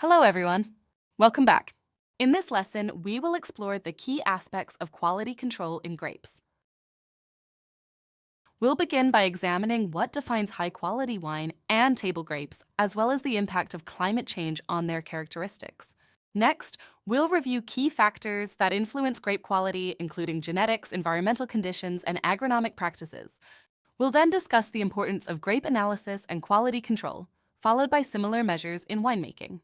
Hello, everyone. Welcome back. In this lesson, we will explore the key aspects of quality control in grapes. We'll begin by examining what defines high-quality wine and table grapes, as well as the impact of climate change on their characteristics. Next, we'll review key factors that influence grape quality, including genetics, environmental conditions, and agronomic practices. We'll then discuss the importance of grape analysis and quality control, followed by similar measures in winemaking.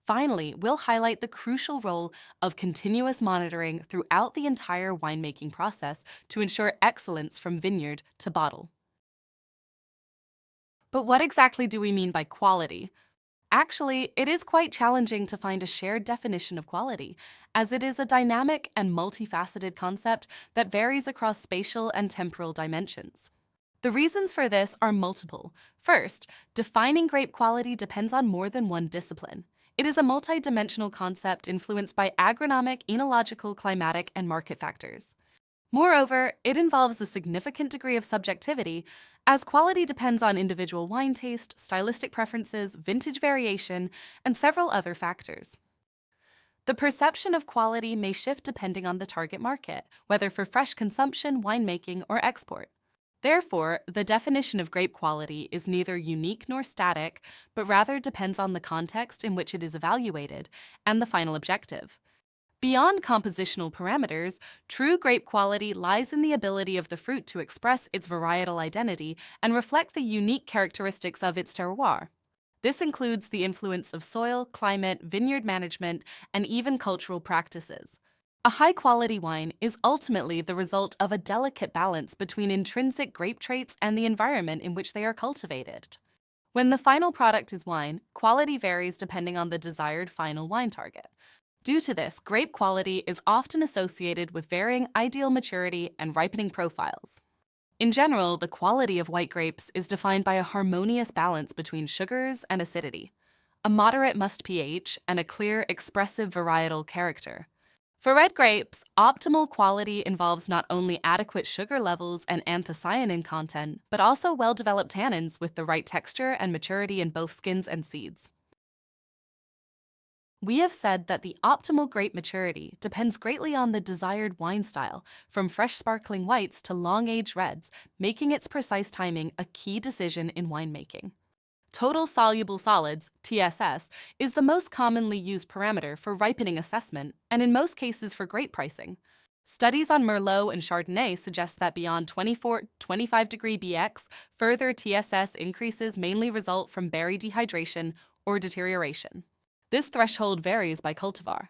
Finally, we'll highlight the crucial role of continuous monitoring throughout the entire winemaking process to ensure excellence from vineyard to bottle. But what exactly do we mean by quality? Actually, it is quite challenging to find a shared definition of quality, as it is a dynamic and multifaceted concept that varies across spatial and temporal dimensions. The reasons for this are multiple. First, defining grape quality depends on more than one discipline. It is a multidimensional concept influenced by agronomic, enological, climatic, and market factors. Moreover, it involves a significant degree of subjectivity, as quality depends on individual wine taste, stylistic preferences, vintage variation, and several other factors. The perception of quality may shift depending on the target market, whether for fresh consumption, winemaking, or export. Therefore, the definition of grape quality is neither unique nor static, but rather depends on the context in which it is evaluated and the final objective. Beyond compositional parameters, true grape quality lies in the ability of the fruit to express its varietal identity and reflect the unique characteristics of its terroir. This includes the influence of soil, climate, vineyard management, and even cultural practices. A high-quality wine is ultimately the result of a delicate balance between intrinsic grape traits and the environment in which they are cultivated. When the final product is wine, quality varies depending on the desired final wine target. Due to this, grape quality is often associated with varying ideal maturity and ripening profiles. In general, the quality of white grapes is defined by a harmonious balance between sugars and acidity, a moderate must pH, and a clear, expressive varietal character. For red grapes, optimal quality involves not only adequate sugar levels and anthocyanin content, but also well-developed tannins with the right texture and maturity in both skins and seeds. We have said that the optimal grape maturity depends greatly on the desired wine style, from fresh sparkling whites to long-aged reds, making its precise timing a key decision in winemaking. Total soluble solids, TSS, is the most commonly used parameter for ripening assessment and in most cases for grape pricing. Studies on Merlot and Chardonnay suggest that beyond 24-25 degree BX, further TSS increases mainly result from berry dehydration or deterioration. This threshold varies by cultivar.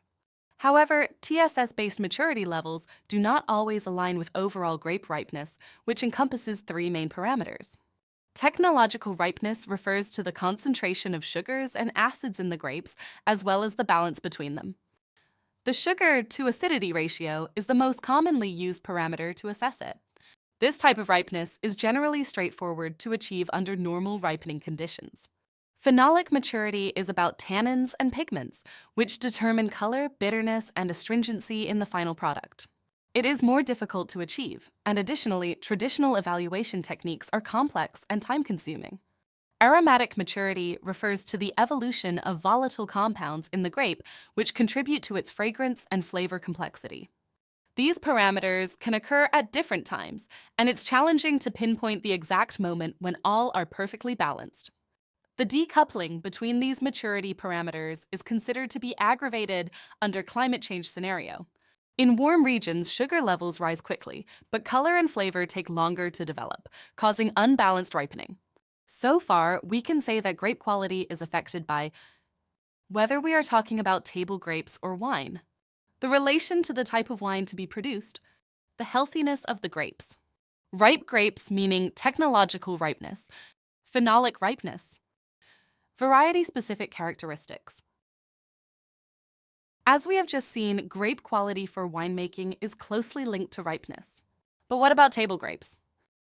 However, TSS-based maturity levels do not always align with overall grape ripeness, which encompasses three main parameters. Technological ripeness refers to the concentration of sugars and acids in the grapes, as well as the balance between them. The sugar-to-acidity ratio is the most commonly used parameter to assess it. This type of ripeness is generally straightforward to achieve under normal ripening conditions. Phenolic maturity is about tannins and pigments, which determine color, bitterness, and astringency in the final product. It is more difficult to achieve, and additionally, traditional evaluation techniques are complex and time-consuming. Aromatic maturity refers to the evolution of volatile compounds in the grape which contribute to its fragrance and flavor complexity. These parameters can occur at different times, and it's challenging to pinpoint the exact moment when all are perfectly balanced. The decoupling between these maturity parameters is considered to be aggravated under climate change scenario. In warm regions, sugar levels rise quickly, but color and flavor take longer to develop, causing unbalanced ripening. So far, we can say that grape quality is affected by whether we are talking about table grapes or wine, the relation to the type of wine to be produced, the healthiness of the grapes, ripe grapes meaning technological ripeness, phenolic ripeness, variety-specific characteristics. As we have just seen, grape quality for winemaking is closely linked to ripeness. But what about table grapes?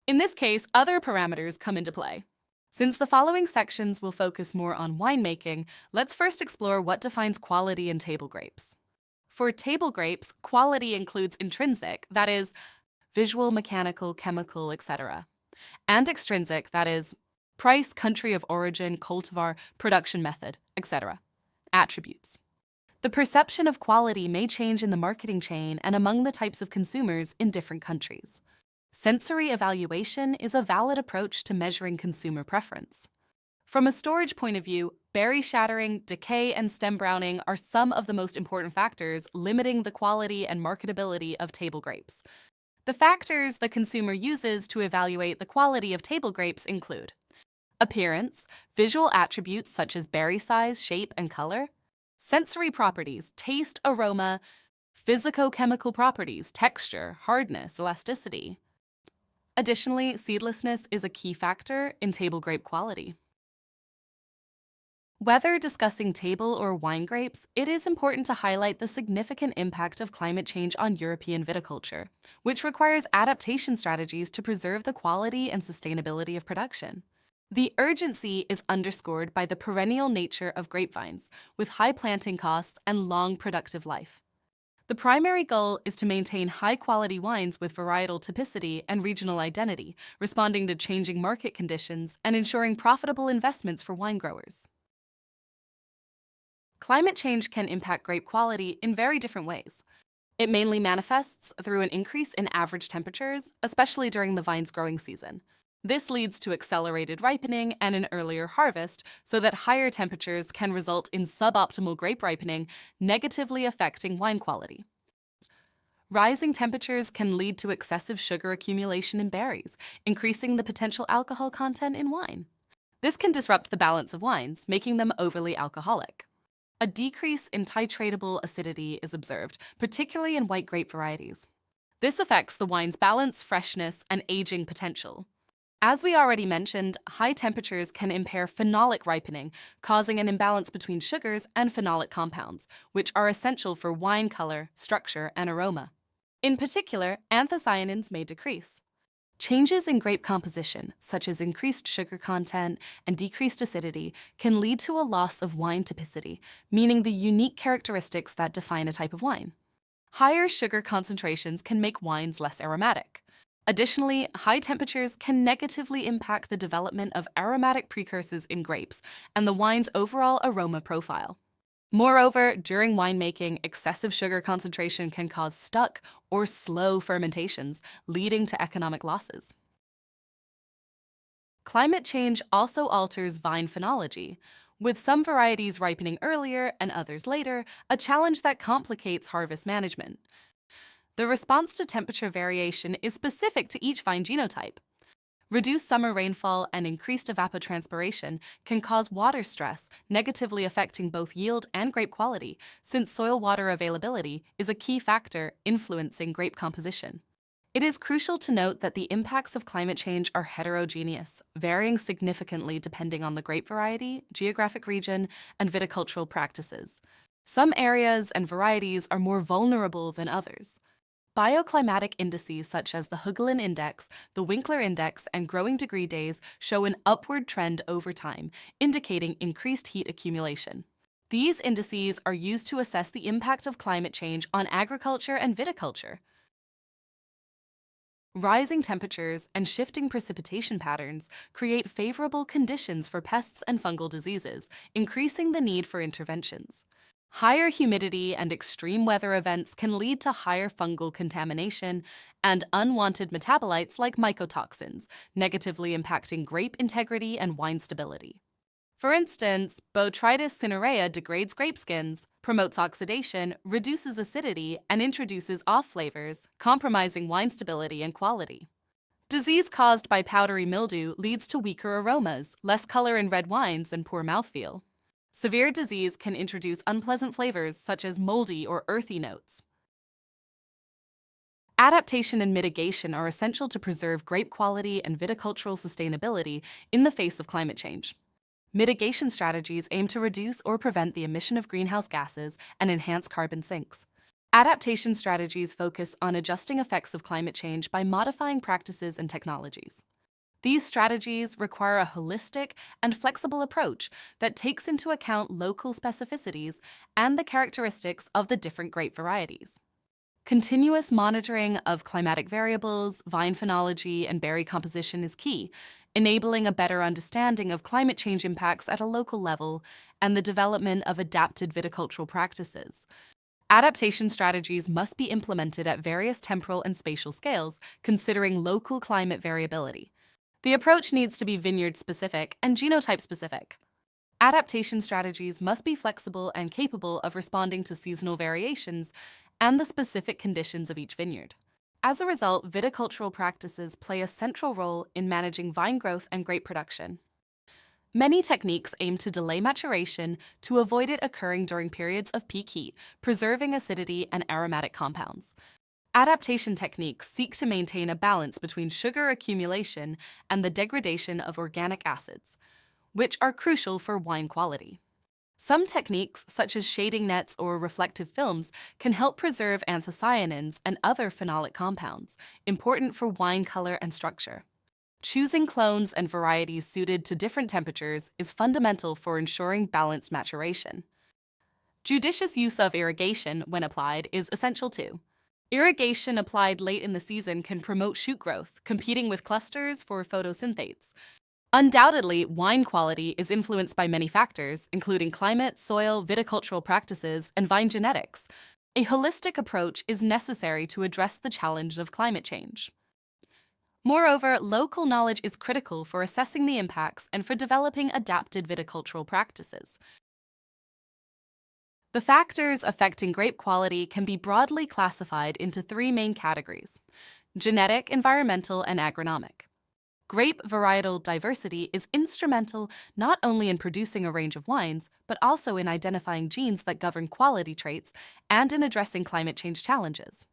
In this case, other parameters come into play. Since the following sections will focus more on winemaking, let's first explore what defines quality in table grapes. For table grapes, quality includes intrinsic, that is, visual, mechanical, chemical, etc., and extrinsic, that is, price, country of origin, cultivar, production method, etc. Attributes. The perception of quality may change in the marketing chain and among the types of consumers in different countries. Sensory evaluation is a valid approach to measuring consumer preference. From a storage point of view, berry shattering, decay, and stem browning are some of the most important factors limiting the quality and marketability of table grapes. The factors the consumer uses to evaluate the quality of table grapes include appearance, visual attributes such as berry size, shape, and color, sensory properties, taste, aroma, physicochemical properties, texture, hardness, elasticity. Additionally, seedlessness is a key factor in table grape quality. Whether discussing table or wine grapes, it is important to highlight the significant impact of climate change on European viticulture, which requires adaptation strategies to preserve the quality and sustainability of production. The urgency is underscored by the perennial nature of grapevines, with high planting costs and long productive life. The primary goal is to maintain high-quality wines with varietal typicity and regional identity, responding to changing market conditions and ensuring profitable investments for wine growers. Climate change can impact grape quality in very different ways. It mainly manifests through an increase in average temperatures, especially during the vine's growing season. This leads to accelerated ripening and an earlier harvest, so that higher temperatures can result in suboptimal grape ripening, negatively affecting wine quality. Rising temperatures can lead to excessive sugar accumulation in berries, increasing the potential alcohol content in wine. This can disrupt the balance of wines, making them overly alcoholic. A decrease in titratable acidity is observed, particularly in white grape varieties. This affects the wine's balance, freshness, and aging potential. As we already mentioned, high temperatures can impair phenolic ripening, causing an imbalance between sugars and phenolic compounds, which are essential for wine color, structure, and aroma. In particular, anthocyanins may decrease. Changes in grape composition, such as increased sugar content and decreased acidity, can lead to a loss of wine typicity, meaning the unique characteristics that define a type of wine. Higher sugar concentrations can make wines less aromatic. Additionally, high temperatures can negatively impact the development of aromatic precursors in grapes and the wine's overall aroma profile. Moreover, during winemaking, excessive sugar concentration can cause stuck or slow fermentations, leading to economic losses. Climate change also alters vine phenology, with some varieties ripening earlier and others later, a challenge that complicates harvest management. The response to temperature variation is specific to each vine genotype. Reduced summer rainfall and increased evapotranspiration can cause water stress, negatively affecting both yield and grape quality, since soil water availability is a key factor influencing grape composition. It is crucial to note that the impacts of climate change are heterogeneous, varying significantly depending on the grape variety, geographic region, and viticultural practices. Some areas and varieties are more vulnerable than others. Bioclimatic indices such as the Hugolin Index, the Winkler Index, and growing degree days show an upward trend over time, indicating increased heat accumulation. These indices are used to assess the impact of climate change on agriculture and viticulture. Rising temperatures and shifting precipitation patterns create favorable conditions for pests and fungal diseases, increasing the need for interventions. Higher humidity and extreme weather events can lead to higher fungal contamination and unwanted metabolites like mycotoxins, negatively impacting grape integrity and wine stability. For instance, Botrytis cinerea degrades grape skins, promotes oxidation, reduces acidity, and introduces off flavors, compromising wine stability and quality. Disease caused by powdery mildew leads to weaker aromas, less color in red wines, and poor mouthfeel. Severe disease can introduce unpleasant flavors such as moldy or earthy notes. Adaptation and mitigation are essential to preserve grape quality and viticultural sustainability in the face of climate change. Mitigation strategies aim to reduce or prevent the emission of greenhouse gases and enhance carbon sinks. Adaptation strategies focus on adjusting effects of climate change by modifying practices and technologies. These strategies require a holistic and flexible approach that takes into account local specificities and the characteristics of the different grape varieties. Continuous monitoring of climatic variables, vine phenology, and berry composition is key, enabling a better understanding of climate change impacts at a local level and the development of adapted viticultural practices. Adaptation strategies must be implemented at various temporal and spatial scales, considering local climate variability. The approach needs to be vineyard-specific and genotype-specific. Adaptation strategies must be flexible and capable of responding to seasonal variations and the specific conditions of each vineyard. As a result, viticultural practices play a central role in managing vine growth and grape production. Many techniques aim to delay maturation to avoid it occurring during periods of peak heat, preserving acidity and aromatic compounds. Adaptation techniques seek to maintain a balance between sugar accumulation and the degradation of organic acids, which are crucial for wine quality. Some techniques, such as shading nets or reflective films, can help preserve anthocyanins and other phenolic compounds, important for wine color and structure. Choosing clones and varieties suited to different temperatures is fundamental for ensuring balanced maturation. Judicious use of irrigation, when applied, is essential too. Irrigation applied late in the season can promote shoot growth, competing with clusters for photosynthase. Undoubtedly, wine quality is influenced by many factors, including climate, soil, viticultural practices, and vine genetics. A holistic approach is necessary to address the challenge of climate change. Moreover, local knowledge is critical for assessing the impacts and for developing adapted viticultural practices. The factors affecting grape quality can be broadly classified into three main categories: genetic, environmental, and agronomic. Grape varietal diversity is instrumental not only in producing a range of wines, but also in identifying genes that govern quality traits and in addressing climate change challenges.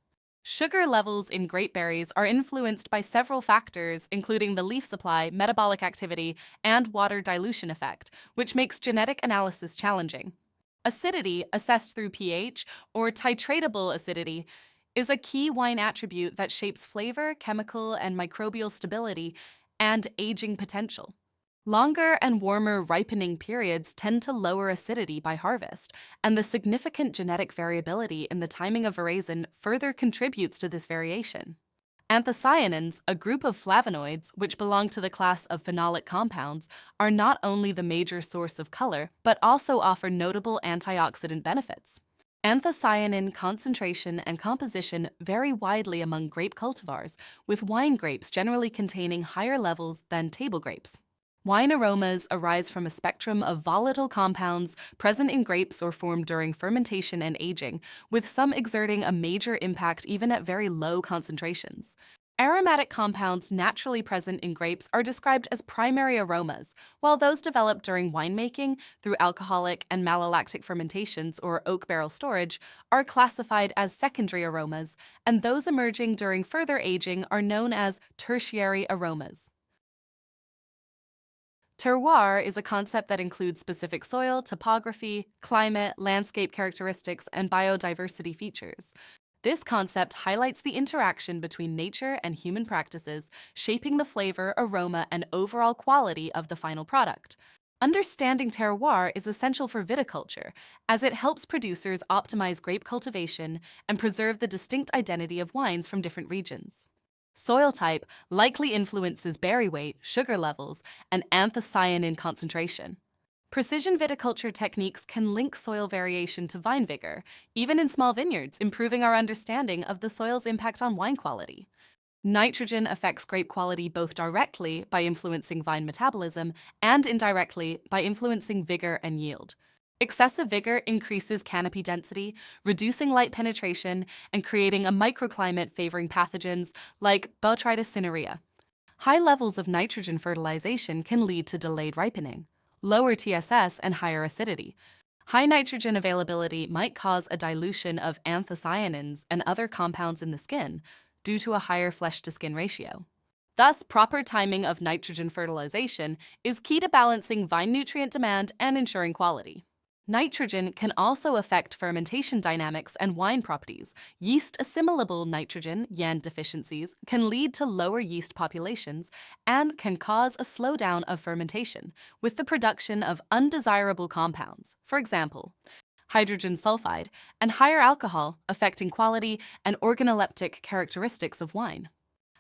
Sugar levels in grape berries are influenced by several factors, including the leaf supply, metabolic activity, and water dilution effect, which makes genetic analysis challenging. Acidity, assessed through pH, or titratable acidity, is a key wine attribute that shapes flavor, chemical, and microbial stability, and aging potential. Longer and warmer ripening periods tend to lower acidity by harvest, and the significant genetic variability in the timing of veraison further contributes to this variation. Anthocyanins, a group of flavonoids which belong to the class of phenolic compounds, are not only the major source of color, but also offer notable antioxidant benefits. Anthocyanin concentration and composition vary widely among grape cultivars, with wine grapes generally containing higher levels than table grapes. Wine aromas arise from a spectrum of volatile compounds present in grapes or formed during fermentation and aging, with some exerting a major impact even at very low concentrations. Aromatic compounds naturally present in grapes are described as primary aromas, while those developed during winemaking through alcoholic and malolactic fermentations or oak barrel storage are classified as secondary aromas, and those emerging during further aging are known as tertiary aromas. Terroir is a concept that includes specific soil, topography, climate, landscape characteristics, and biodiversity features. This concept highlights the interaction between nature and human practices, shaping the flavor, aroma, and overall quality of the final product. Understanding terroir is essential for viticulture, as it helps producers optimize grape cultivation and preserve the distinct identity of wines from different regions. Soil type likely influences berry weight, sugar levels, and anthocyanin concentration. Precision viticulture techniques can link soil variation to vine vigor, even in small vineyards, improving our understanding of the soil's impact on wine quality. Nitrogen affects grape quality both directly by influencing vine metabolism and indirectly by influencing vigor and yield. Excessive vigor increases canopy density, reducing light penetration and creating a microclimate favoring pathogens like Botrytis cinerea. High levels of nitrogen fertilization can lead to delayed ripening, lower TSS, and higher acidity. High nitrogen availability might cause a dilution of anthocyanins and other compounds in the skin due to a higher flesh-to-skin ratio. Thus, proper timing of nitrogen fertilization is key to balancing vine nutrient demand and ensuring quality. Nitrogen can also affect fermentation dynamics and wine properties. Yeast assimilable nitrogen, YAN deficiencies, can lead to lower yeast populations and can cause a slowdown of fermentation with the production of undesirable compounds, for example, hydrogen sulfide, and higher alcohol, affecting quality and organoleptic characteristics of wine.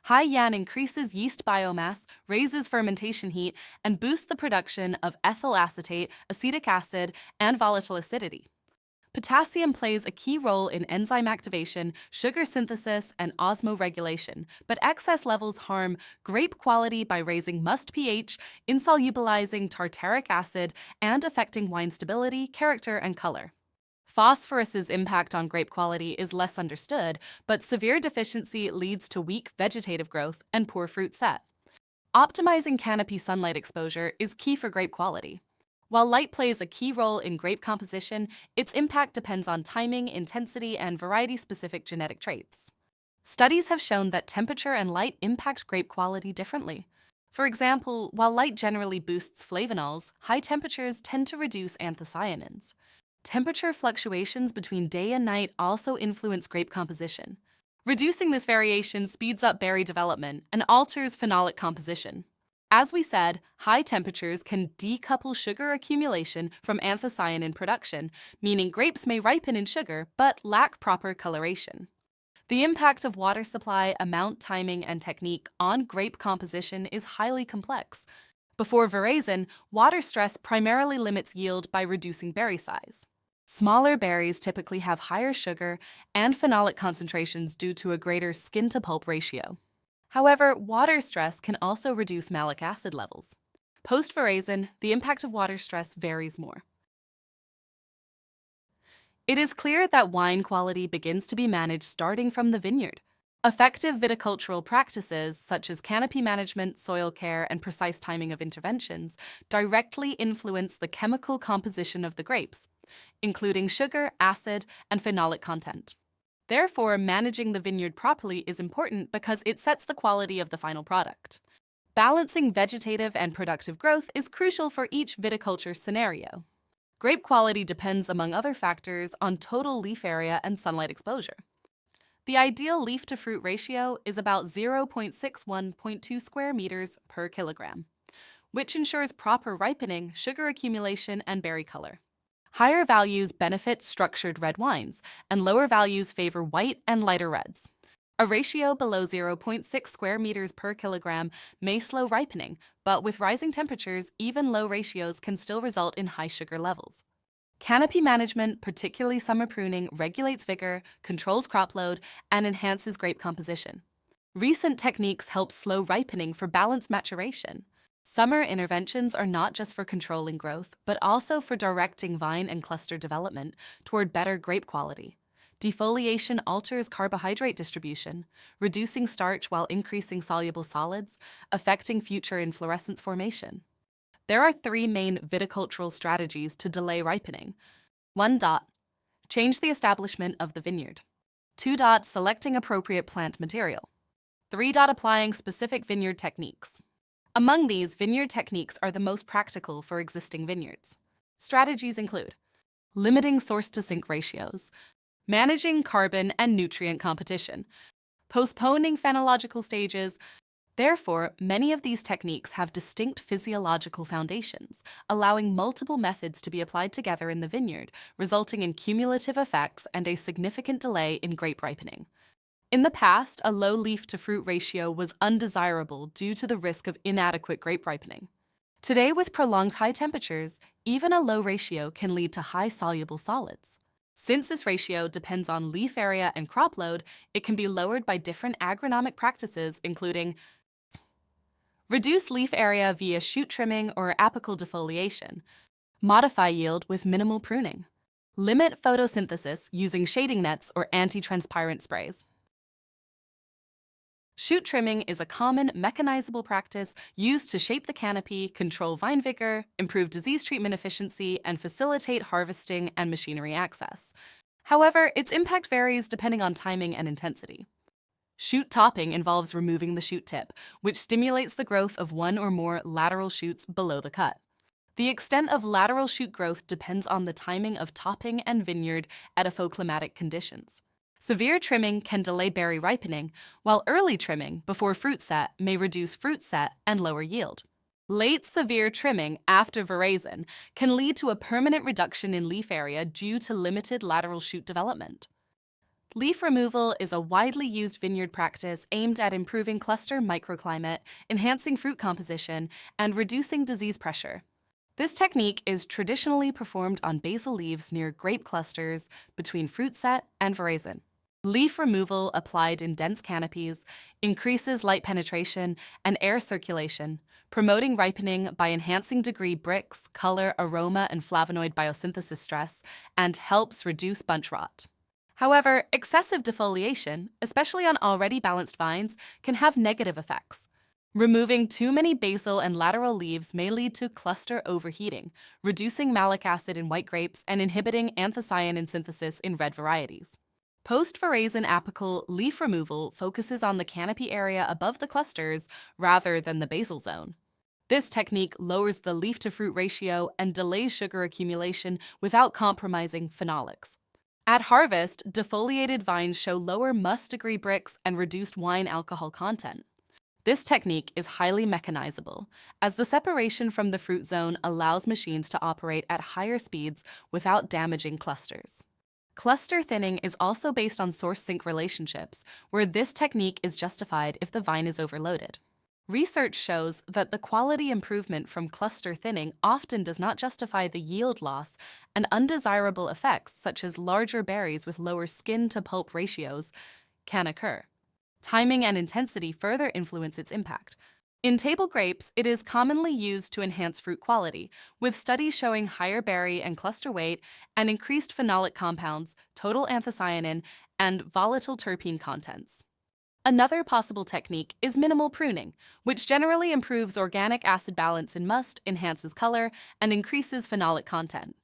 High Yan increases yeast biomass, raises fermentation heat, and boosts the production of ethyl acetate, acetic acid, and volatile acidity. Potassium plays a key role in enzyme activation, sugar synthesis, and osmoregulation, but excess levels harm grape quality by raising must pH, insolubilizing tartaric acid, and affecting wine stability, character, and color. Phosphorus's impact on grape quality is less understood, but severe deficiency leads to weak vegetative growth and poor fruit set. Optimizing canopy sunlight exposure is key for grape quality. While light plays a key role in grape composition, its impact depends on timing, intensity, and variety-specific genetic traits. Studies have shown that temperature and light impact grape quality differently. For example, while light generally boosts flavanols, high temperatures tend to reduce anthocyanins. Temperature fluctuations between day and night also influence grape composition. Reducing this variation speeds up berry development and alters phenolic composition. As we said, high temperatures can decouple sugar accumulation from anthocyanin production, meaning grapes may ripen in sugar but lack proper coloration. The impact of water supply, amount, timing, and technique on grape composition is highly complex. Before veraison, water stress primarily limits yield by reducing berry size. Smaller berries typically have higher sugar and phenolic concentrations due to a greater skin-to-pulp ratio. However, water stress can also reduce malic acid levels. Post-veraison, the impact of water stress varies more. It is clear that wine quality begins to be managed starting from the vineyard. Effective viticultural practices, such as canopy management, soil care, and precise timing of interventions, directly influence the chemical composition of the grapes, including sugar, acid, and phenolic content. Therefore, managing the vineyard properly is important because it sets the quality of the final product. Balancing vegetative and productive growth is crucial for each viticulture scenario. Grape quality depends, among other factors, on total leaf area and sunlight exposure. The ideal leaf-to-fruit ratio is about 0.61.2 square meters per kilogram, which ensures proper ripening, sugar accumulation, and berry color. Higher values benefit structured red wines, and lower values favor white and lighter reds. A ratio below 0.6 square meters per kilogram may slow ripening, but with rising temperatures, even low ratios can still result in high sugar levels. Canopy management, particularly summer pruning, regulates vigor, controls crop load, and enhances grape composition. Recent techniques help slow ripening for balanced maturation. Summer interventions are not just for controlling growth, but also for directing vine and cluster development toward better grape quality. Defoliation alters carbohydrate distribution, reducing starch while increasing soluble solids, affecting future inflorescence formation. There are 3 main viticultural strategies to delay ripening. 1. Change the establishment of the vineyard. 2. Selecting appropriate plant material. 3. Applying specific vineyard techniques. Among these, vineyard techniques are the most practical for existing vineyards. Strategies include limiting source-to-sink ratios, managing carbon and nutrient competition, postponing phenological stages. Therefore, many of these techniques have distinct physiological foundations, allowing multiple methods to be applied together in the vineyard, resulting in cumulative effects and a significant delay in grape ripening. In the past, a low leaf-to-fruit ratio was undesirable due to the risk of inadequate grape ripening. Today, with prolonged high temperatures, even a low ratio can lead to high soluble solids. Since this ratio depends on leaf area and crop load, it can be lowered by different agronomic practices, including reduce leaf area via shoot trimming or apical defoliation, modify yield with minimal pruning, limit photosynthesis using shading nets or anti-transparent sprays. Shoot trimming is a common mechanizable practice used to shape the canopy, control vine vigor, improve disease treatment efficiency, and facilitate harvesting and machinery access. However, its impact varies depending on timing and intensity. Shoot topping involves removing the shoot tip, which stimulates the growth of one or more lateral shoots below the cut. The extent of lateral shoot growth depends on the timing of topping and vineyard edificlimatic conditions. Severe trimming can delay berry ripening, while early trimming before fruit set may reduce fruit set and lower yield. Late severe trimming after veraison can lead to a permanent reduction in leaf area due to limited lateral shoot development. Leaf removal is a widely used vineyard practice aimed at improving cluster microclimate, enhancing fruit composition, and reducing disease pressure. This technique is traditionally performed on basal leaves near grape clusters between fruit set and veraison. Leaf removal applied in dense canopies increases light penetration and air circulation, promoting ripening by enhancing degree Brix, color, aroma, and flavonoid biosynthesis stress, and helps reduce bunch rot. However, excessive defoliation, especially on already balanced vines, can have negative effects. Removing too many basal and lateral leaves may lead to cluster overheating, reducing malic acid in white grapes and inhibiting anthocyanin synthesis in red varieties. Post-veraison apical leaf removal focuses on the canopy area above the clusters rather than the basal zone. This technique lowers the leaf-to-fruit ratio and delays sugar accumulation without compromising phenolics. At harvest, defoliated vines show lower must degree Brix and reduced wine alcohol content. This technique is highly mechanizable, as the separation from the fruit zone allows machines to operate at higher speeds without damaging clusters. Cluster thinning is also based on source-sink relationships, where this technique is justified if the vine is overloaded. Research shows that the quality improvement from cluster thinning often does not justify the yield loss, and undesirable effects such as larger berries with lower skin-to-pulp ratios can occur. Timing and intensity further influence its impact. In table grapes, it is commonly used to enhance fruit quality, with studies showing higher berry and cluster weight and increased phenolic compounds, total anthocyanin, and volatile terpene contents. Another possible technique is minimal pruning, which generally improves organic acid balance in must, enhances color, and increases phenolic content.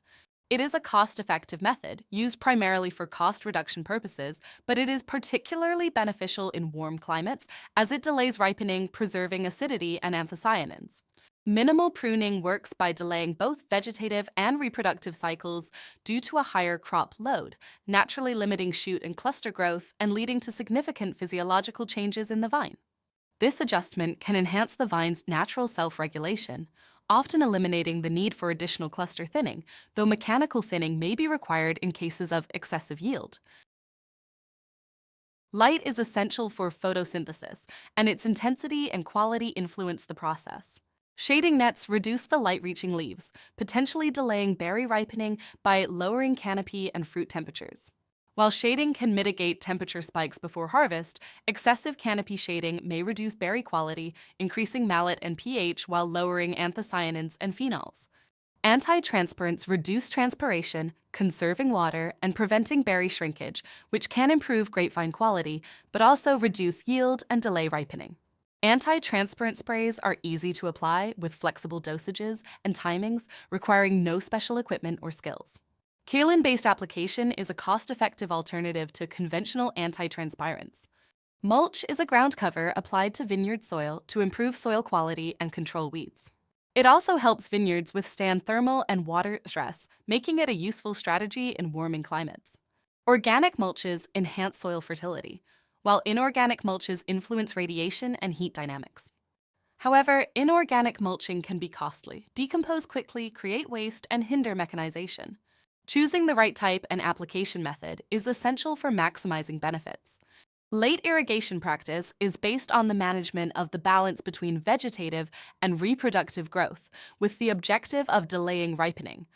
It is a cost-effective method, used primarily for cost reduction purposes, but it is particularly beneficial in warm climates as it delays ripening, preserving acidity and anthocyanins. Minimal pruning works by delaying both vegetative and reproductive cycles due to a higher crop load, naturally limiting shoot and cluster growth and leading to significant physiological changes in the vine. This adjustment can enhance the vine's natural self-regulation, often eliminating the need for additional cluster thinning, though mechanical thinning may be required in cases of excessive yield. Light is essential for photosynthesis, and its intensity and quality influence the process. Shading nets reduce the light-reaching leaves, potentially delaying berry ripening by lowering canopy and fruit temperatures. While shading can mitigate temperature spikes before harvest, excessive canopy shading may reduce berry quality, increasing malate and pH while lowering anthocyanins and phenols. Anti-transparents reduce transpiration, conserving water, and preventing berry shrinkage, which can improve grapevine quality, but also reduce yield and delay ripening. Anti-transparent sprays are easy to apply with flexible dosages and timings, requiring no special equipment or skills. Kaolin-based application is a cost-effective alternative to conventional anti-transpirants. Mulch is a ground cover applied to vineyard soil to improve soil quality and control weeds. It also helps vineyards withstand thermal and water stress, making it a useful strategy in warming climates. Organic mulches enhance soil fertility, while inorganic mulches influence radiation and heat dynamics. However, inorganic mulching can be costly, decompose quickly, create waste, and hinder mechanization. Choosing the right type and application method is essential for maximizing benefits. Late irrigation practice is based on the management of the balance between vegetative and reproductive growth, with the objective of delaying ripening.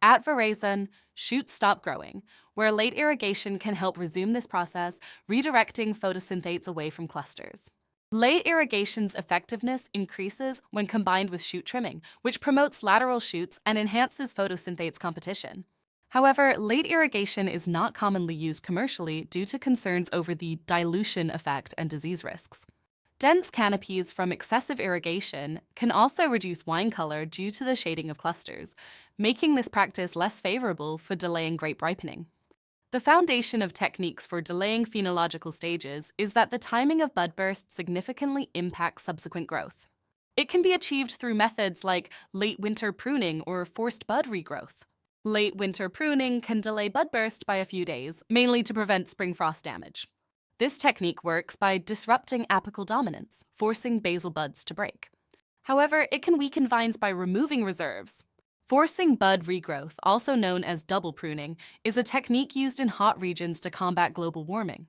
At veraison, shoots stop growing, where late irrigation can help resume this process, redirecting photosynthates away from clusters. Late irrigation's effectiveness increases when combined with shoot trimming, which promotes lateral shoots and enhances photosynthate competition. However, late irrigation is not commonly used commercially due to concerns over the dilution effect and disease risks. Dense canopies from excessive irrigation can also reduce wine color due to the shading of clusters, making this practice less favorable for delaying grape ripening. The foundation of techniques for delaying phenological stages is that the timing of bud burst significantly impacts subsequent growth. It can be achieved through methods like late winter pruning or forced bud regrowth. Late winter pruning can delay bud burst by a few days, mainly to prevent spring frost damage. This technique works by disrupting apical dominance, forcing basal buds to break. However, it can weaken vines by removing reserves. Forcing bud regrowth, also known as double pruning, is a technique used in hot regions to combat global warming.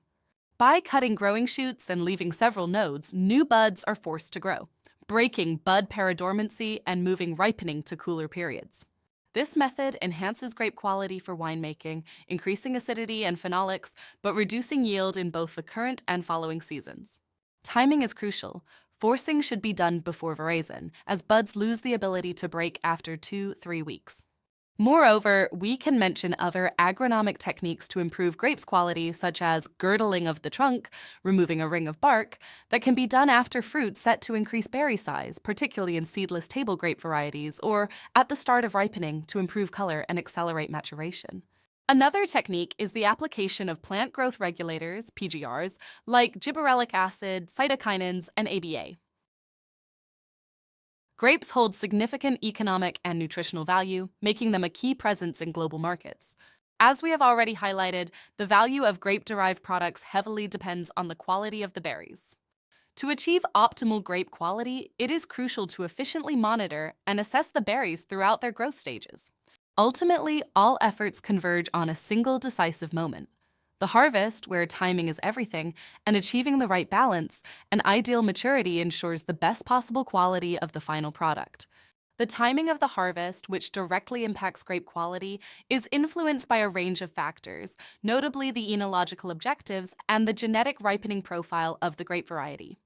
By cutting growing shoots and leaving several nodes, new buds are forced to grow, breaking bud paradormancy and moving ripening to cooler periods. This method enhances grape quality for winemaking, increasing acidity and phenolics, but reducing yield in both the current and following seasons. Timing is crucial. Forcing should be done before veraison, as buds lose the ability to break after 2-3 weeks. Moreover, we can mention other agronomic techniques to improve grapes quality, such as girdling of the trunk, removing a ring of bark, that can be done after fruit set to increase berry size, particularly in seedless table grape varieties, or at the start of ripening to improve color and accelerate maturation. Another technique is the application of plant growth regulators, PGRs, like gibberellic acid, cytokinins, and ABA. Grapes hold significant economic and nutritional value, making them a key presence in global markets. As we have already highlighted, the value of grape-derived products heavily depends on the quality of the berries. To achieve optimal grape quality, it is crucial to efficiently monitor and assess the berries throughout their growth stages. Ultimately, all efforts converge on a single decisive moment: the harvest, where timing is everything, and achieving the right balance, an ideal maturity ensures the best possible quality of the final product. The timing of the harvest, which directly impacts grape quality, is influenced by a range of factors, notably the enological objectives and the genetic ripening profile of the grape variety.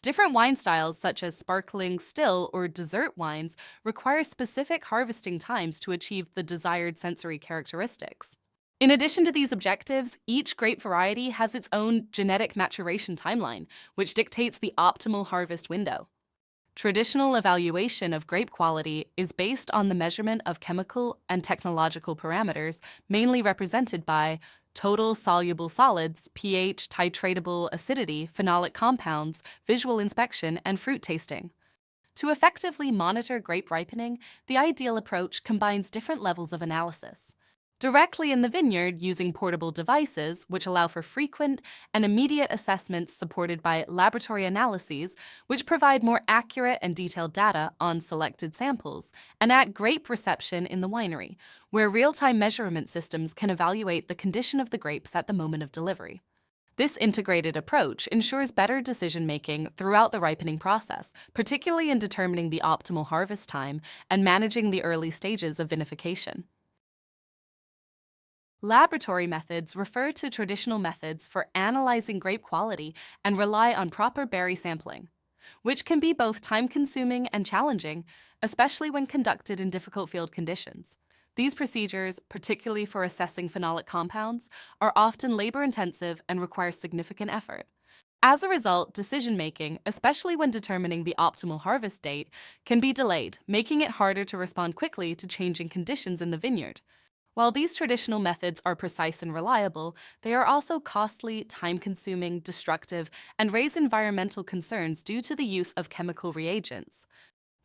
Different wine styles, such as sparkling, still, or dessert wines, require specific harvesting times to achieve the desired sensory characteristics. In addition to these objectives, each grape variety has its own genetic maturation timeline, which dictates the optimal harvest window. Traditional evaluation of grape quality is based on the measurement of chemical and technological parameters, mainly represented by total soluble solids, pH, titratable acidity, phenolic compounds, visual inspection, and fruit tasting. To effectively monitor grape ripening, the ideal approach combines different levels of analysis. Directly in the vineyard, using portable devices, which allow for frequent and immediate assessments supported by laboratory analyses, which provide more accurate and detailed data on selected samples, and at grape reception in the winery, where real-time measurement systems can evaluate the condition of the grapes at the moment of delivery. This integrated approach ensures better decision-making throughout the ripening process, particularly in determining the optimal harvest time and managing the early stages of vinification. Laboratory methods refer to traditional methods for analyzing grape quality and rely on proper berry sampling, which can be both time-consuming and challenging, especially when conducted in difficult field conditions. These procedures, particularly for assessing phenolic compounds, are often labor-intensive and require significant effort. As a result, decision-making, especially when determining the optimal harvest date, can be delayed, making it harder to respond quickly to changing conditions in the vineyard. While these traditional methods are precise and reliable, they are also costly, time-consuming, destructive, and raise environmental concerns due to the use of chemical reagents.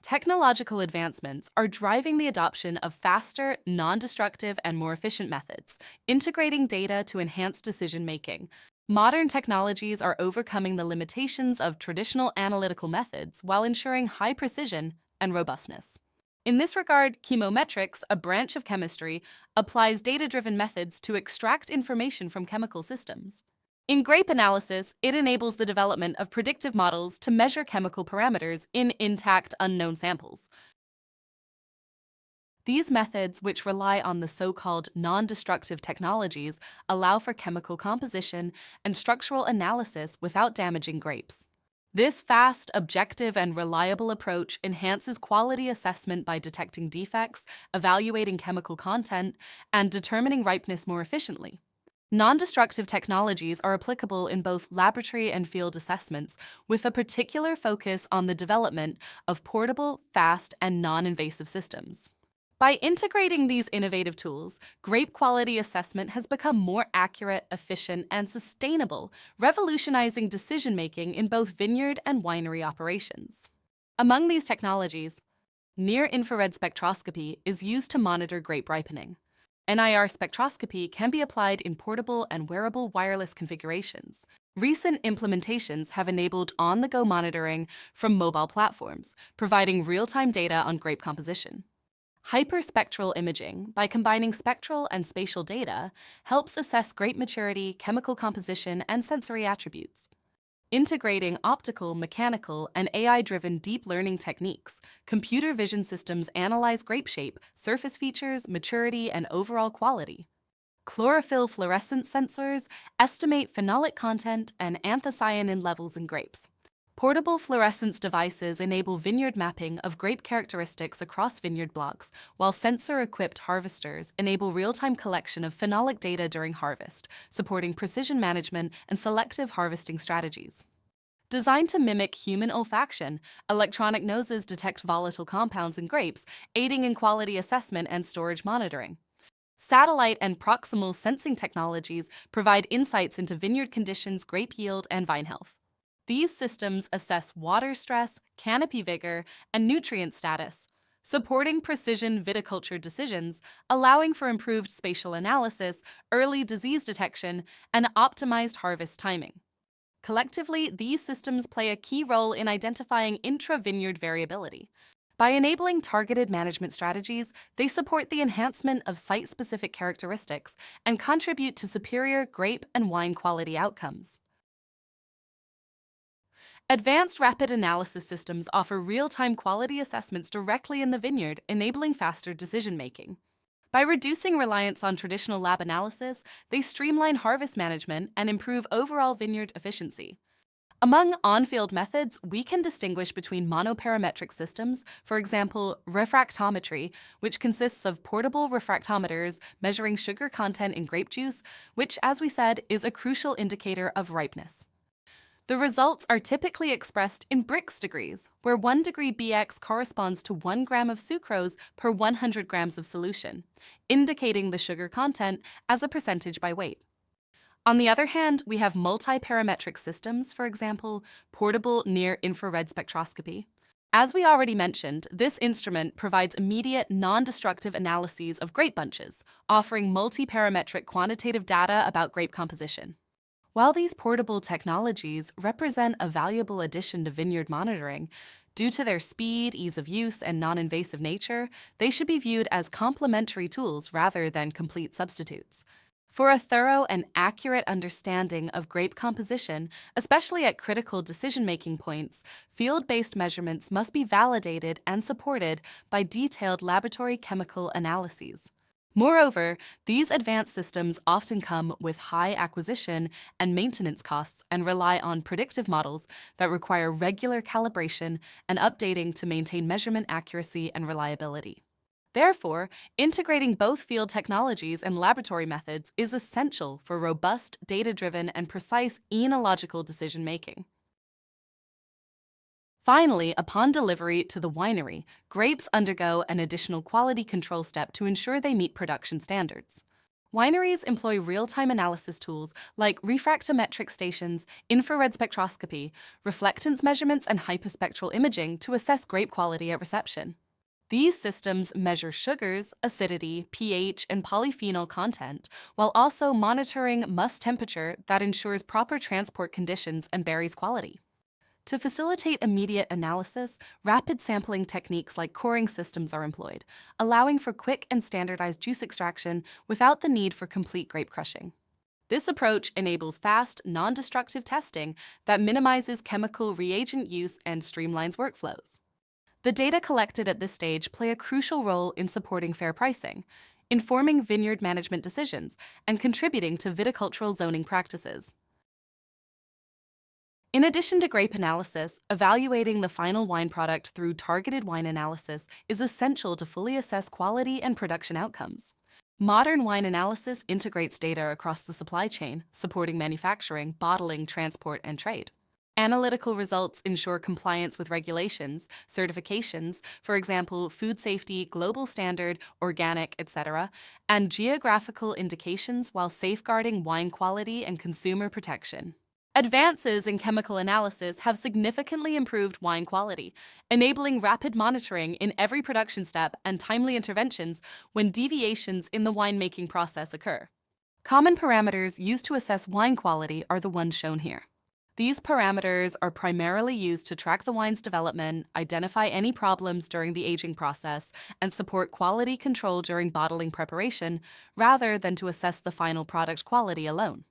Technological advancements are driving the adoption of faster, non-destructive, and more efficient methods, integrating data to enhance decision-making. Modern technologies are overcoming the limitations of traditional analytical methods while ensuring high precision and robustness. In this regard, chemometrics, a branch of chemistry, applies data-driven methods to extract information from chemical systems. In grape analysis, it enables the development of predictive models to measure chemical parameters in intact, unknown samples. These methods, which rely on the so-called non-destructive technologies, allow for chemical composition and structural analysis without damaging grapes. This fast, objective, and reliable approach enhances quality assessment by detecting defects, evaluating chemical content, and determining ripeness more efficiently. Non-destructive technologies are applicable in both laboratory and field assessments, with a particular focus on the development of portable, fast, and non-invasive systems. By integrating these innovative tools, grape quality assessment has become more accurate, efficient, and sustainable, revolutionizing decision-making in both vineyard and winery operations. Among these technologies, near-infrared spectroscopy is used to monitor grape ripening. NIR spectroscopy can be applied in portable and wearable wireless configurations. Recent implementations have enabled on-the-go monitoring from mobile platforms, providing real-time data on grape composition. Hyperspectral imaging, by combining spectral and spatial data, helps assess grape maturity, chemical composition, and sensory attributes. Integrating optical, mechanical, and AI-driven deep learning techniques, computer vision systems analyze grape shape, surface features, maturity, and overall quality. Chlorophyll fluorescence sensors estimate phenolic content and anthocyanin levels in grapes. Portable fluorescence devices enable vineyard mapping of grape characteristics across vineyard blocks, while sensor-equipped harvesters enable real-time collection of phenolic data during harvest, supporting precision management and selective harvesting strategies. Designed to mimic human olfaction, electronic noses detect volatile compounds in grapes, aiding in quality assessment and storage monitoring. Satellite and proximal sensing technologies provide insights into vineyard conditions, grape yield, and vine health. These systems assess water stress, canopy vigor, and nutrient status, supporting precision viticulture decisions, allowing for improved spatial analysis, early disease detection, and optimized harvest timing. Collectively, these systems play a key role in identifying intra-vineyard variability. By enabling targeted management strategies, they support the enhancement of site-specific characteristics and contribute to superior grape and wine quality outcomes. Advanced rapid analysis systems offer real-time quality assessments directly in the vineyard, enabling faster decision-making. By reducing reliance on traditional lab analysis, they streamline harvest management and improve overall vineyard efficiency. Among on-field methods, we can distinguish between monoparametric systems, for example, refractometry, which consists of portable refractometers measuring sugar content in grape juice, which, as we said, is a crucial indicator of ripeness. The results are typically expressed in Brix degrees, where 1 degree Bx corresponds to 1 gram of sucrose per 100 grams of solution, indicating the sugar content as a percentage by weight. On the other hand, we have multi-parametric systems, for example, portable near-infrared spectroscopy. As we already mentioned, this instrument provides immediate, non-destructive analyses of grape bunches, offering multi-parametric quantitative data about grape composition. While these portable technologies represent a valuable addition to vineyard monitoring, due to their speed, ease of use, and non-invasive nature, they should be viewed as complementary tools rather than complete substitutes. For a thorough and accurate understanding of grape composition, especially at critical decision-making points, field-based measurements must be validated and supported by detailed laboratory chemical analyses. Moreover, these advanced systems often come with high acquisition and maintenance costs and rely on predictive models that require regular calibration and updating to maintain measurement accuracy and reliability. Therefore, integrating both field technologies and laboratory methods is essential for robust, data-driven, and precise enological decision-making. Finally, upon delivery to the winery, grapes undergo an additional quality control step to ensure they meet production standards. Wineries employ real-time analysis tools like refractometric stations, infrared spectroscopy, reflectance measurements, and hyperspectral imaging to assess grape quality at reception. These systems measure sugars, acidity, pH, and polyphenol content, while also monitoring must temperature that ensures proper transport conditions and berries quality. To facilitate immediate analysis, rapid sampling techniques like coring systems are employed, allowing for quick and standardized juice extraction without the need for complete grape crushing. This approach enables fast, non-destructive testing that minimizes chemical reagent use and streamlines workflows. The data collected at this stage play a crucial role in supporting fair pricing, informing vineyard management decisions, and contributing to viticultural zoning practices. In addition to grape analysis, evaluating the final wine product through targeted wine analysis is essential to fully assess quality and production outcomes. Modern wine analysis integrates data across the supply chain, supporting manufacturing, bottling, transport, and trade. Analytical results ensure compliance with regulations, certifications, for example, food safety, global standard, organic, etc., and geographical indications while safeguarding wine quality and consumer protection. Advances in chemical analysis have significantly improved wine quality, enabling rapid monitoring in every production step and timely interventions when deviations in the winemaking process occur. Common parameters used to assess wine quality are the ones shown here. These parameters are primarily used to track the wine's development, identify any problems during the aging process, and support quality control during bottling preparation, rather than to assess the final product quality alone.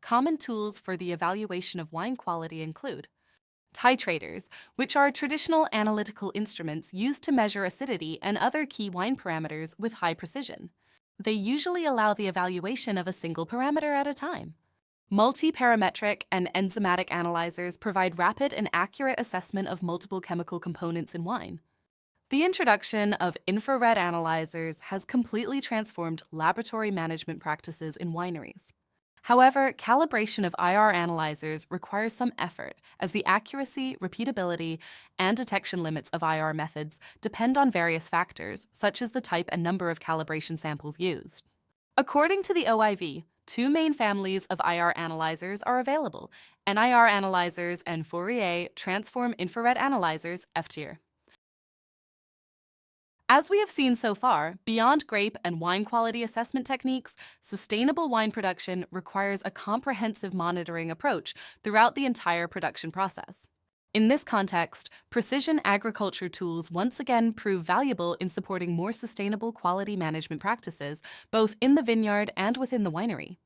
Common tools for the evaluation of wine quality include titrators, which are traditional analytical instruments used to measure acidity and other key wine parameters with high precision. They usually allow the evaluation of a single parameter at a time. Multi-parametric and enzymatic analyzers provide rapid and accurate assessment of multiple chemical components in wine. The introduction of infrared analyzers has completely transformed laboratory management practices in wineries. However, calibration of IR analyzers requires some effort, as the accuracy, repeatability, and detection limits of IR methods depend on various factors, such as the type and number of calibration samples used. According to the OIV, two main families of IR analyzers are available: NIR analyzers and Fourier transform infrared analyzers, FTIR. As we have seen so far, beyond grape and wine quality assessment techniques, sustainable wine production requires a comprehensive monitoring approach throughout the entire production process. In this context, precision agriculture tools once again prove valuable in supporting more sustainable quality management practices, both in the vineyard and within the winery.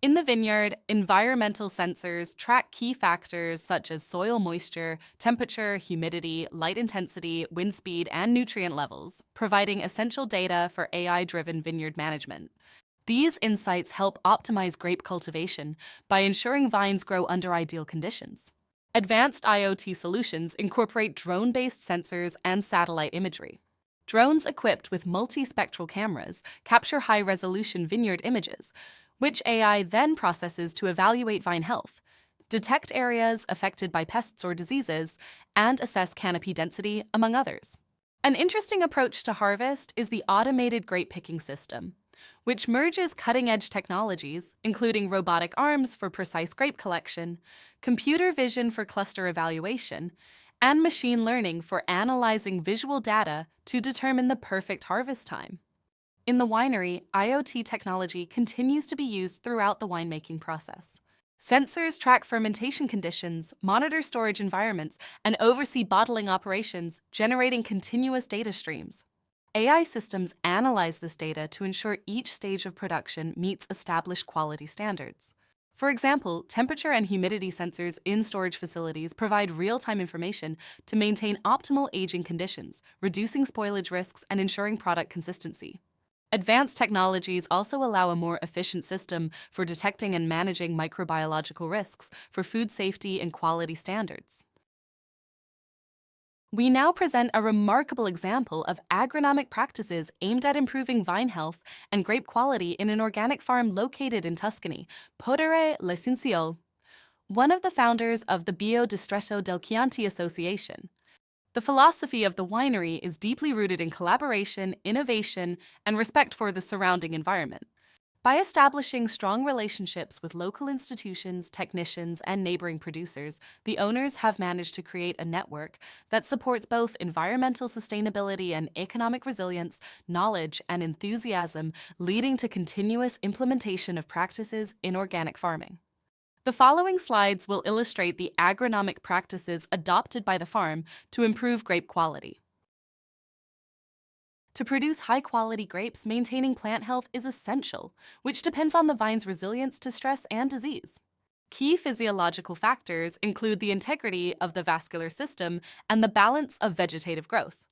In the vineyard, environmental sensors track key factors such as soil moisture, temperature, humidity, light intensity, wind speed, and nutrient levels, providing essential data for AI-driven vineyard management. These insights help optimize grape cultivation by ensuring vines grow under ideal conditions. Advanced IoT solutions incorporate drone-based sensors and satellite imagery. Drones equipped with multispectral cameras capture high-resolution vineyard images, which AI then processes to evaluate vine health, detect areas affected by pests or diseases, and assess canopy density, among others. An interesting approach to harvest is the automated grape picking system, which merges cutting-edge technologies, including robotic arms for precise grape collection, computer vision for cluster evaluation, and machine learning for analyzing visual data to determine the perfect harvest time. In the winery, IoT technology continues to be used throughout the winemaking process. Sensors track fermentation conditions, monitor storage environments, and oversee bottling operations, generating continuous data streams. AI systems analyze this data to ensure each stage of production meets established quality standards. For example, temperature and humidity sensors in storage facilities provide real-time information to maintain optimal aging conditions, reducing spoilage risks and ensuring product consistency. Advanced technologies also allow a more efficient system for detecting and managing microbiological risks for food safety and quality standards. We now present a remarkable example of agronomic practices aimed at improving vine health and grape quality in an organic farm located in Tuscany, Podere Licenziol, one of the founders of the Bio Distretto del Chianti Association. The philosophy of the winery is deeply rooted in collaboration, innovation, and respect for the surrounding environment. By establishing strong relationships with local institutions, technicians, and neighboring producers, the owners have managed to create a network that supports both environmental sustainability and economic resilience, knowledge, and enthusiasm, leading to continuous implementation of practices in organic farming. The following slides will illustrate the agronomic practices adopted by the farm to improve grape quality. To produce high-quality grapes, maintaining plant health is essential, which depends on the vine's resilience to stress and disease. Key physiological factors include the integrity of the vascular system and the balance of vegetative growth.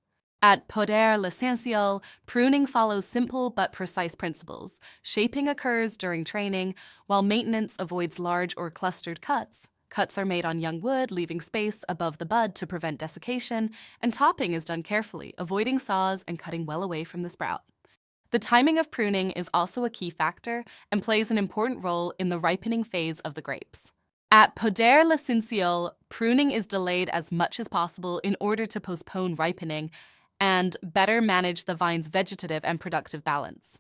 At Podere Licenziol, pruning follows simple but precise principles. Shaping occurs during training, while maintenance avoids large or clustered cuts. Cuts are made on young wood, leaving space above the bud to prevent desiccation, and topping is done carefully, avoiding saws and cutting well away from the sprout. The timing of pruning is also a key factor and plays an important role in the ripening phase of the grapes. At Podere Licenziol, pruning is delayed as much as possible in order to postpone ripening and better manage the vine's vegetative and productive balance.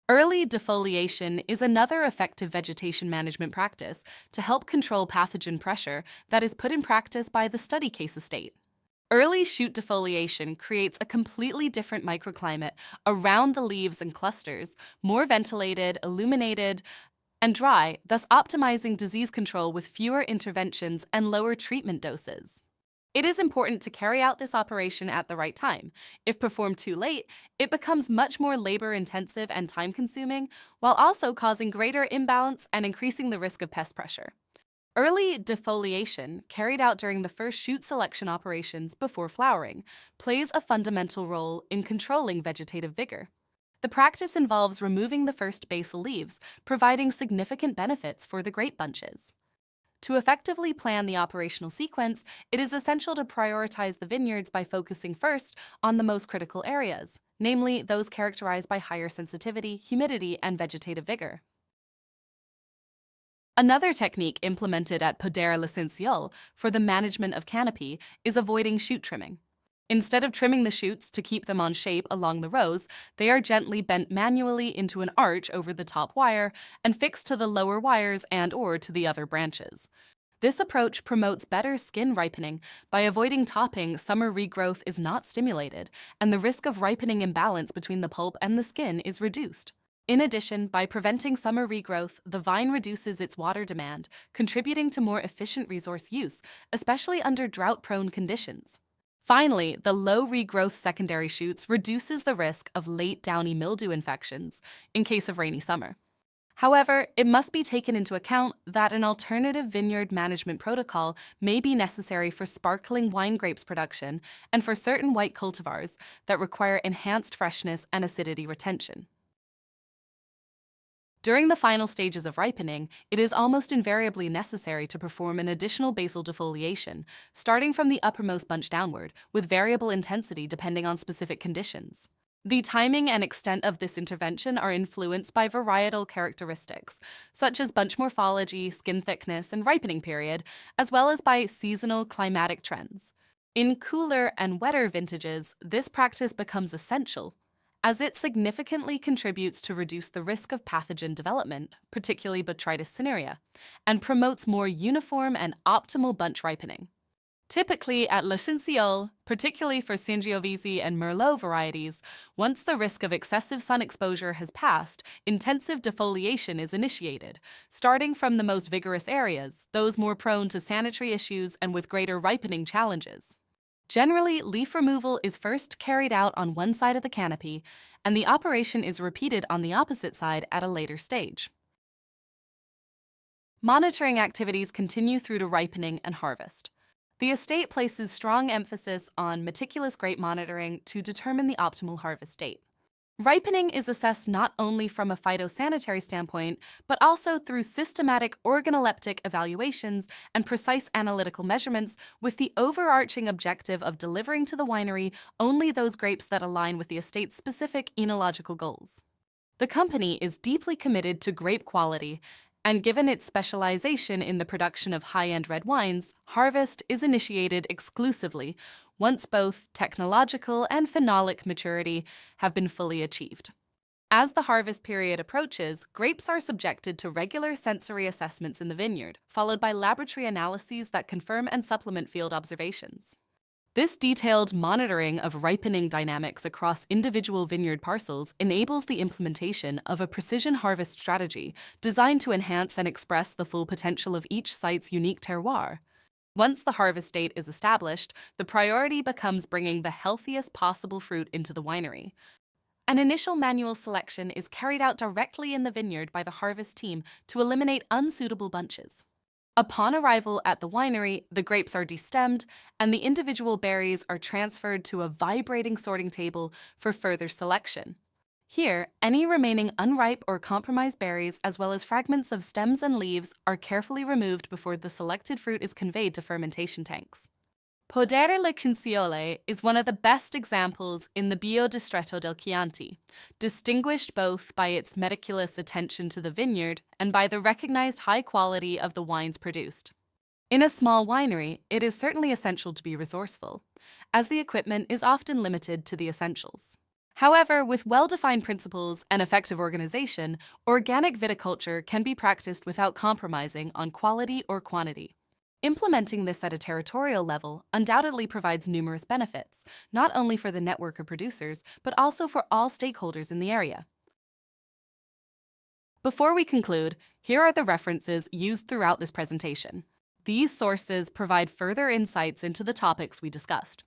Early defoliation is another effective vegetation management practice to help control pathogen pressure that is put in practice by the study case estate. Early shoot defoliation creates a completely different microclimate around the leaves and clusters, more ventilated, illuminated, and dry, thus optimizing disease control with fewer interventions and lower treatment doses. It is important to carry out this operation at the right time. If performed too late, it becomes much more labor-intensive and time-consuming, while also causing greater imbalance and increasing the risk of pest pressure. Early defoliation, carried out during the first shoot selection operations before flowering, plays a fundamental role in controlling vegetative vigor. The practice involves removing the first basal leaves, providing significant benefits for the grape bunches. To effectively plan the operational sequence, it is essential to prioritize the vineyards by focusing first on the most critical areas, namely those characterized by higher sensitivity, humidity, and vegetative vigor. Another technique implemented at Podere Licenciol for the management of canopy is avoiding shoot trimming. Instead of trimming the shoots to keep them on shape along the rows, they are gently bent manually into an arch over the top wire and fixed to the lower wires and/or to the other branches. This approach promotes better skin ripening. By avoiding topping, summer regrowth is not stimulated, and the risk of ripening imbalance between the pulp and the skin is reduced. In addition, by preventing summer regrowth, the vine reduces its water demand, contributing to more efficient resource use, especially under drought-prone conditions. Finally, the low regrowth secondary shoots reduces the risk of late downy mildew infections in case of rainy summer. However, it must be taken into account that an alternative vineyard management protocol may be necessary for sparkling wine grapes production and for certain white cultivars that require enhanced freshness and acidity retention. During the final stages of ripening, it is almost invariably necessary to perform an additional basal defoliation, starting from the uppermost bunch downward, with variable intensity depending on specific conditions. The timing and extent of this intervention are influenced by varietal characteristics, such as bunch morphology, skin thickness, and ripening period, as well as by seasonal climatic trends. In cooler and wetter vintages, this practice becomes essential, as it significantly contributes to reduce the risk of pathogen development, particularly Botrytis cinerea, and promotes more uniform and optimal bunch ripening. Typically at Licenciol, particularly for Sangiovese and Merlot varieties, once the risk of excessive sun exposure has passed, intensive defoliation is initiated, starting from the most vigorous areas, those more prone to sanitary issues and with greater ripening challenges. Generally, leaf removal is first carried out on one side of the canopy, and the operation is repeated on the opposite side at a later stage. Monitoring activities continue through to ripening and harvest. The estate places strong emphasis on meticulous grape monitoring to determine the optimal harvest date. Ripening is assessed not only from a phytosanitary standpoint, but also through systematic organoleptic evaluations and precise analytical measurements with the overarching objective of delivering to the winery only those grapes that align with the estate's specific enological goals. The company is deeply committed to grape quality, and given its specialization in the production of high-end red wines, harvest is initiated exclusively once both technological and phenolic maturity have been fully achieved. As the harvest period approaches, grapes are subjected to regular sensory assessments in the vineyard, followed by laboratory analyses that confirm and supplement field observations. This detailed monitoring of ripening dynamics across individual vineyard parcels enables the implementation of a precision harvest strategy designed to enhance and express the full potential of each site's unique terroir. Once the harvest date is established, the priority becomes bringing the healthiest possible fruit into the winery. An initial manual selection is carried out directly in the vineyard by the harvest team to eliminate unsuitable bunches. Upon arrival at the winery, the grapes are destemmed and the individual berries are transferred to a vibrating sorting table for further selection. Here, any remaining unripe or compromised berries, as well as fragments of stems and leaves, are carefully removed before the selected fruit is conveyed to fermentation tanks. Podere Licenciole is one of the best examples in the Biodistretto del Chianti, distinguished both by its meticulous attention to the vineyard and by the recognized high quality of the wines produced. In a small winery, it is certainly essential to be resourceful, as the equipment is often limited to the essentials. However, with well-defined principles and effective organization, organic viticulture can be practiced without compromising on quality or quantity. Implementing this at a territorial level undoubtedly provides numerous benefits, not only for the network of producers, but also for all stakeholders in the area. Before we conclude, here are the references used throughout this presentation. These sources provide further insights into the topics we discussed.